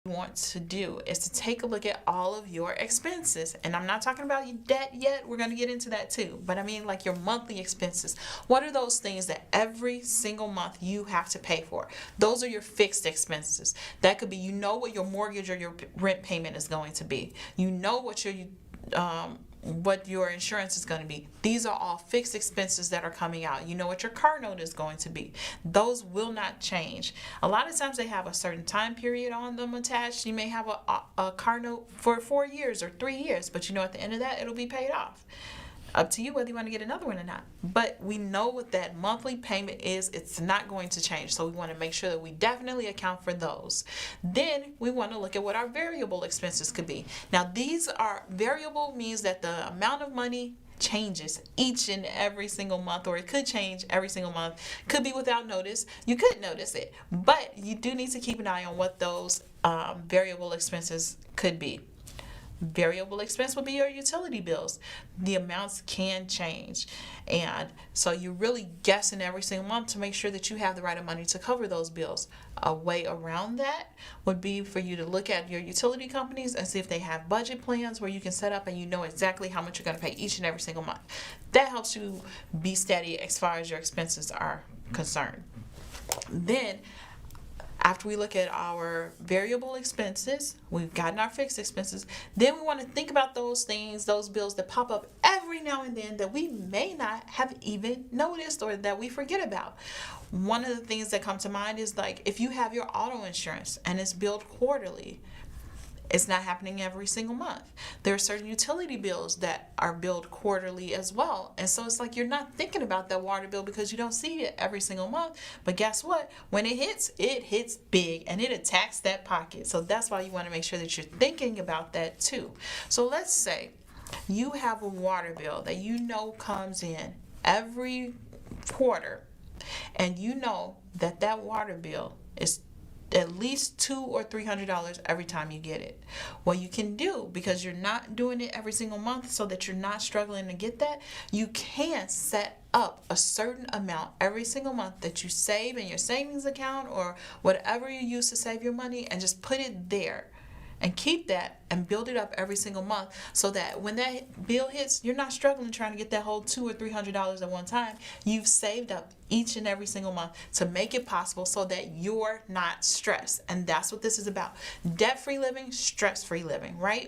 want to do is to take a look at all of your expenses. And I'm not talking about your debt yet. We're going to get into that too. But I mean like your monthly expenses. What are those things that every single month you have to pay for? Those are your fixed expenses. That could be, you know what your mortgage or your rent payment is going to be. You know what your insurance is going to be. These are all fixed expenses that are coming out. You know what your car note is going to be. Those will not change. A lot of times they have a certain time period on them attached. You may have a car note for 4 years or 3 years, but you know at the end of that it'll be paid off. Up to you whether you want to get another one or not. But we know what that monthly payment is. It's not going to change. So we want to make sure that we definitely account for those. Then we want to look at what our variable expenses could be. Now these are variable, means that the amount of money changes each and every single month, or it could change every single month. Could be without notice. You could notice it, but you do need to keep an eye on what those variable expenses could be. Variable expense will be your utility bills. The amounts can change, and so you're really guessing every single month to make sure that you have the right money to cover those bills. A way around that would be for you to look at your utility companies and see if they have budget plans where you can set up and you know exactly how much you're going to pay each and every single month. That helps you be steady as far as your expenses are concerned. Then after we look at our variable expenses, we've gotten our fixed expenses, then we want to think about those things, those bills that pop up every now and then that we may not have even noticed or that we forget about. One of the things that come to mind is like if you have your auto insurance and it's billed quarterly, it's not happening every single month. There are certain utility bills that are billed quarterly as well. And so it's like you're not thinking about that water bill because you don't see it every single month. But guess what? When it hits big and it attacks that pocket. So that's why you want to make sure that you're thinking about that too. So let's say you have a water bill that you know comes in every quarter, and you know that that water bill is at least $200 or $300 every time you get it. What you can do, because you're not doing it every single month so that you're not struggling to get that, you can set up a certain amount every single month that you save in your savings account or whatever you use to save your money, and just put it there and keep that and build it up every single month so that when that bill hits, you're not struggling trying to get that whole $200 or $300 at one time. You've saved up each and every single month to make it possible so that you're not stressed. And that's what this is about. Debt-free living, stress-free living, right?